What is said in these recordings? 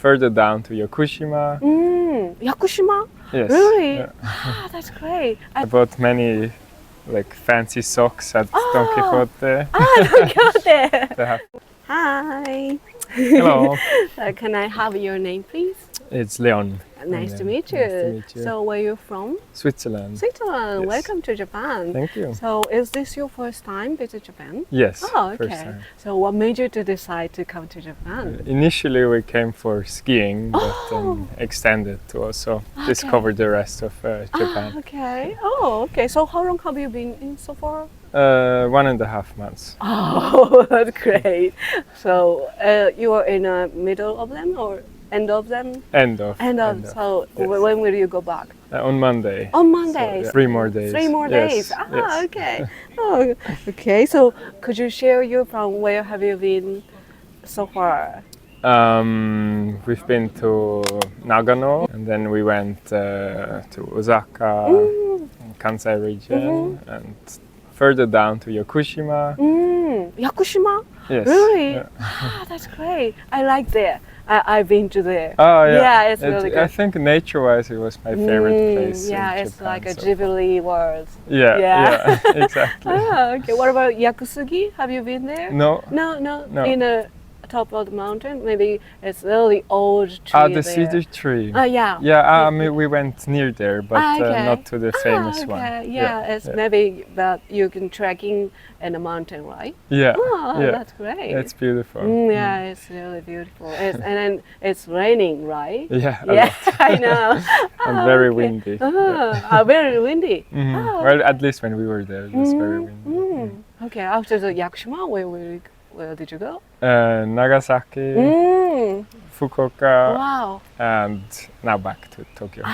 further down to Yokoshima. Yakushima? Yes. Really? Yeah. Ah, that's great. I bought many like fancy socks at Don Quixote. Don Quixote. They have- Hi. Hello, Can I have your name, please? it's Leon. Nice to meet you. Nice to meet you. So, where are you from? Switzerland. Switzerland. Yes. Welcome to Japan. Thank you. So, is this your first time visit Japan? Yes, Oh, okay. first time. So, what made you to decide to come to Japan? Initially we came for skiing, but Oh. extended to also discover the rest of Japan. Okay. Oh, okay. So, how long have you been in so far? 1.5 months. Oh, that's great. So, you are in the middle of them or end of them? End of. So, Yes. when will you go back? On Monday. On Monday. So, 3 more days. 3 more Yes, days. Ah, yes. okay. Oh, okay. So, could you share you from where have you been so far? We've been to Nagano, and then we went to Osaka, Kansai region, and further down to Yokoshima. Yakushima? Yes. Really? Yeah. Ah, that's great. I like there. I've been to there. Oh yeah. Yeah, it's really good. I think nature-wise it was my favorite place. Yeah, in it's Japan, like a so- Ghibli world. Yeah, Yeah. yeah, exactly. Ah, okay. What about Yakusugi? Have you been there? No. No. In the top of the mountain, maybe it's really old tree The there. cedar tree. Yeah. Yeah, I mean, we went near there, but Okay. not to the famous okay. one. Yeah, it's maybe that you can trekking in the mountain, right? Yeah, Oh, yeah. that's great. It's beautiful. Yeah, it's really beautiful. And then it's raining, right? Yeah, a Yeah, lot. I know. And very windy. Very windy. Mhm. Ah, Well, at least when we were there, it was very windy. Okay, after the Yakushima, where did you go? Nagasaki, Fukuoka, Wow. and now back to Tokyo.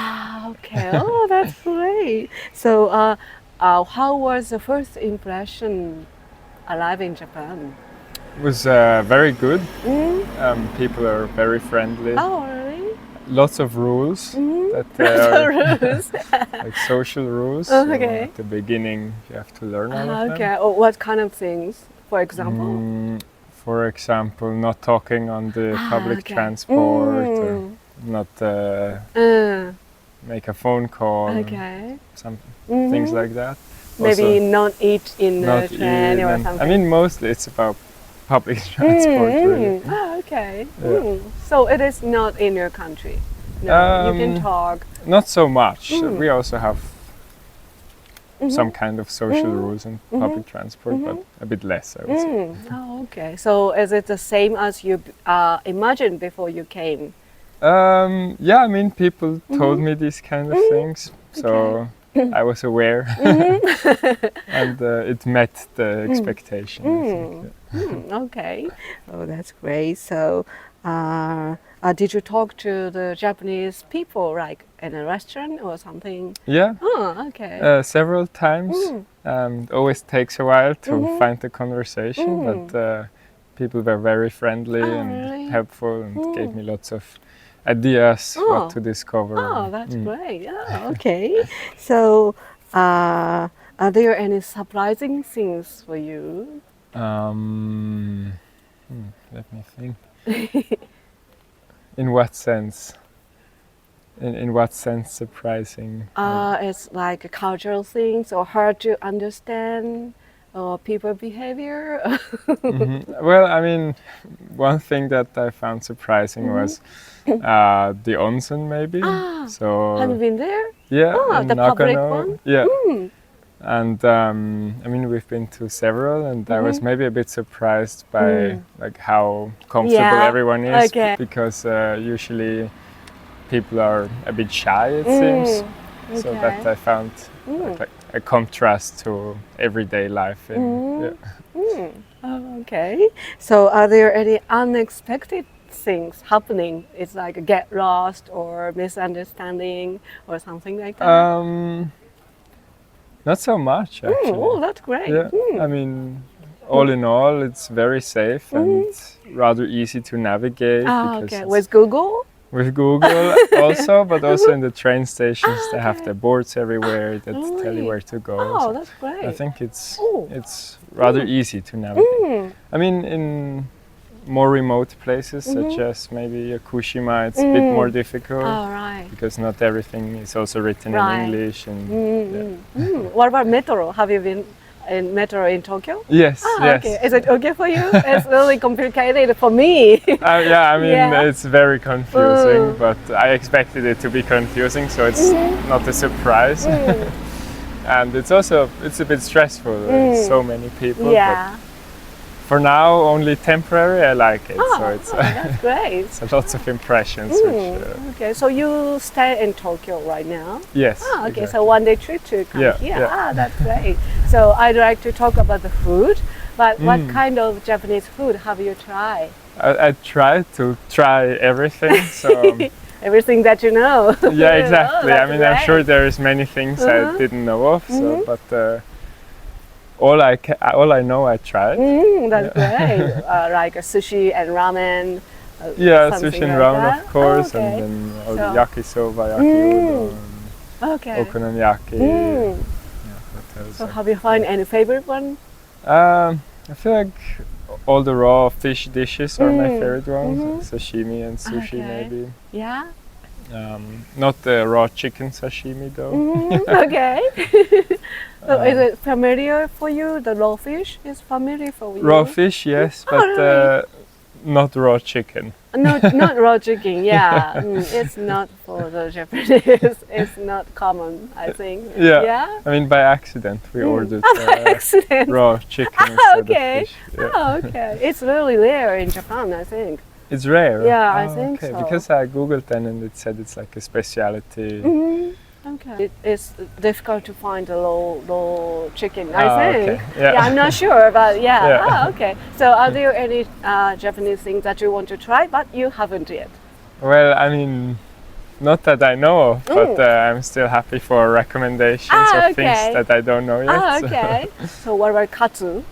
Okay. Oh, that's great. So, how was the first impression alive in Japan? It was very good. People are very friendly. Oh, really? Lots of rules that are Rules. like social rules. Okay. At the beginning, you have to learn all of them. Okay. Oh, what kind of things, for example? For example, not talking on the public okay. transport, or not make a phone call, Okay. some things like that. Maybe not eat in the Not train eat or and- something. I mean, mostly it's about public transport, really. Oh, okay. Yeah. So it is not in your country. No, you can talk. Not so much. We also have some kind of social rules in public transport, but a bit less, I would say. Oh, okay. So is it the same as you imagined before you came? Yeah, I mean, people told me these kind of things, so I was aware, and it met the expectation. I think. Okay. Oh, that's great. So, did you talk to the Japanese people, like in a restaurant or something? Yeah, Oh, okay. several times. It always takes a while to find the conversation, but people were very friendly and really? helpful and gave me lots of ideas what to discover. Oh, that's great. Oh, okay. So, are there any surprising things for you? Let me think. In what sense? In what sense surprising? It's like cultural things or hard to understand or people behavior. Well, I mean, one thing that I found surprising was the onsen, maybe. So Have you been there? yeah, in the public Nagano. one? Yeah. And I mean, we've been to several, and I was maybe a bit surprised by like how comfortable Yeah, everyone is, okay. because usually people are a bit shy, it seems. So that I found like a contrast to everyday life. Oh, okay. So, are there any unexpected things happening? It's like get lost or misunderstanding or something like that. Not so much, actually. Oh, that's great. Yeah, I mean, all in all, it's very safe and rather easy to navigate. Because Okay. it's With Google? with Google also, but also in the train stations, they have the boards everywhere that tell you where to go. Oh, So that's great. I think it's Oh. rather easy to navigate. I mean, more remote places, such as maybe Yakushima, it's a bit more difficult. Oh, right. Because not everything is also written Right. in English. And What about metro? Have you been in metro in Tokyo? yes, yes. Okay. Is it okay for you? It's really complicated for me. Yeah, I mean, Yeah. it's very confusing, but I expected it to be confusing, so it's not a surprise. And it's a bit stressful, so many people. Yeah. But for now, only temporary, I like it. So it's That's great. so lots of impressions. Which, Okay, so you stay in Tokyo right now? yes. Okay, exactly. so one day trip to come Yeah, here. yeah. That's great. So I'd like to talk about the food, but what kind of Japanese food have you tried? I tried to try everything. So Everything that you know. yeah, exactly. I that's mean, I'm great. sure there is many things I didn't know of. So, but all I know, I tried. That's great. Like sushi and ramen. Yeah, something sushi and like ramen, that? of course, Okay. and then all the So- yakisoba, yaki Okay. okonomiyaki. Yeah, what else? So have you found any favorite one? I feel like all the raw fish dishes are my favorite ones. Sashimi and sushi, Okay. maybe. Yeah. Not the raw chicken sashimi though. Okay. So is it familiar for you? The raw fish is familiar for you? Raw fish, yes, but really? not raw chicken. Not raw chicken. Yeah, it's not for the Japanese. It's not common, I think. Yeah. Yeah. I mean, by accident, we ordered By accident. raw chicken instead Okay. of fish. Yeah. Oh, okay. It's really rare in Japan, I think. It's rare. Yeah, I Oh, think okay. so. Because I googled then and it said it's like a specialty. Okay. It's difficult to find the raw chicken, I Ah, think. okay. Yeah. I'm not sure, but yeah. Yeah. Ah, okay. So are there any Japanese things that you want to try, but you haven't yet? Well, I mean, not that I know of, but I'm still happy for recommendations Ah, of things okay. that I don't know yet. Ah, okay. So what about katsu?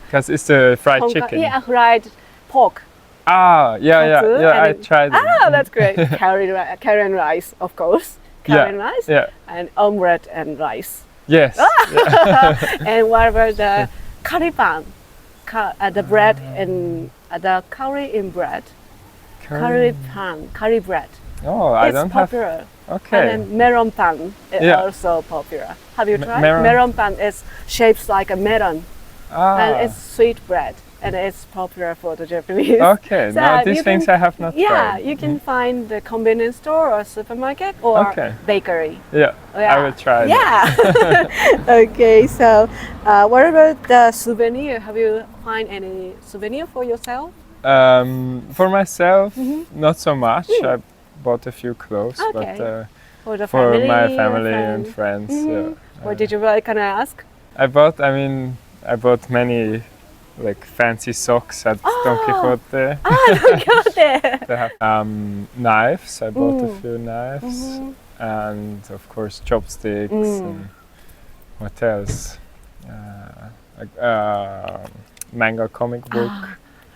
Because it's the fried Honka- chicken. Yeah, fried pork. Ah, yeah, Katsu yeah, I and- tried it. Ah, that's great. Curry and rice, of course. Curry Yeah, and rice. Yeah. And omelette and rice. Yes. And what about the curry pan? The bread and the curry in bread. Curry pan, curry bread. Oh, I It's don't popular. have. Okay. And then melon pan is Yeah. also popular. Have you tried? melon- Melon pan is shaped like a melon, Ah. and it's sweet bread, and it's popular for the Japanese. Okay. So No, you these things can- I have not Yeah, tried. you can find the convenience store or supermarket or Okay. bakery. Yeah. Yeah. I will try. that. Yeah. Okay. So, what about the souvenir? Have you find any souvenir for yourself? For myself, not so much. I bought a few clothes, Okay. but For the for family? my or family friends? and friends. Yeah. What did you buy? Can I ask? I bought many like fancy socks at Don Quixote. Got it. They have knives. I bought a few knives, and of course chopsticks. And what else? Manga comic book.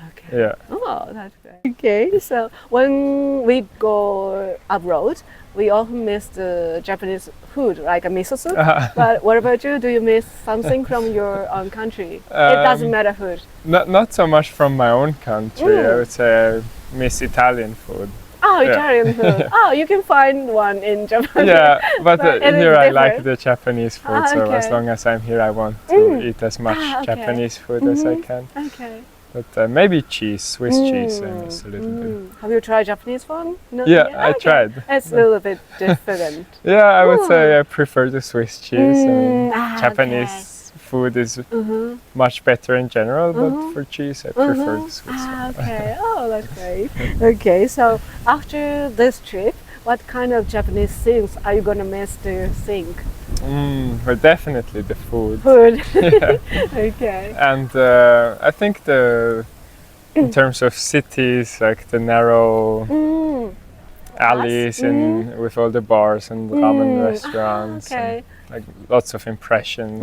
Okay. Yeah. Oh, that's great. Okay, so when we go abroad, we often miss the Japanese food, like a miso soup. But what about you? Do you miss something from your own country? It doesn't matter food. Not so much from my own country. I would say I miss Italian food. Oh, Yeah. Italian food. Oh, you can find one in Japan. Yeah, but But it is here I like different. the Japanese food. So as Okay. long as I'm here, I want to eat as much Okay. Japanese food as I can. Okay. But maybe cheese, Swiss cheese, I miss a little bit. Have you tried Japanese one? No, Yeah, yet? I tried. It's a little bit different. Yeah, I would say I prefer the Swiss cheese. I mean, okay. Japanese food is much better in general, but for cheese, I prefer the Swiss one. Okay. Oh, that's great. Okay, so after this trip, what kind of Japanese things are you gonna miss? Do you think? Well, definitely the food. Food. Yeah. Okay. And I think in terms of cities, like the narrow alleys and with all the bars and ramen restaurants, Okay. and, like lots of impressions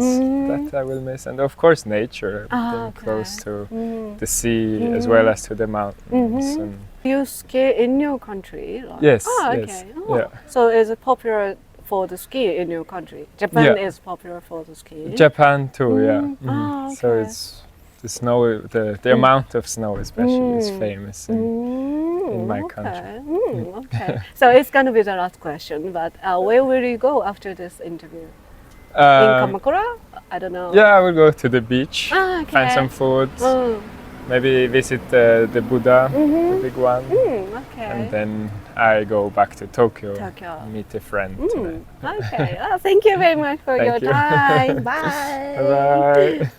that I will miss, and of course nature, being close to the sea as well as to the mountains. And You ski in your country? Like? yes, Oh, yes, okay. Oh. yeah. So is it popular for the ski in your country? Japan Yeah. is popular for the ski. Japan too, yeah. Ah, So okay. it's The snow, the amount of snow especially is famous in my country. Okay. So it's going to be the last question, but where will you go after this interview? In Kamakura? I don't know. Yeah, I will go to the beach, Okay. find some food, maybe visit the Buddha, the big one, Okay. and then I go back to Tokyo, Tokyo. meet a friend tonight. Okay. Thank you very much for Thank your you. time. Bye. Bye-bye.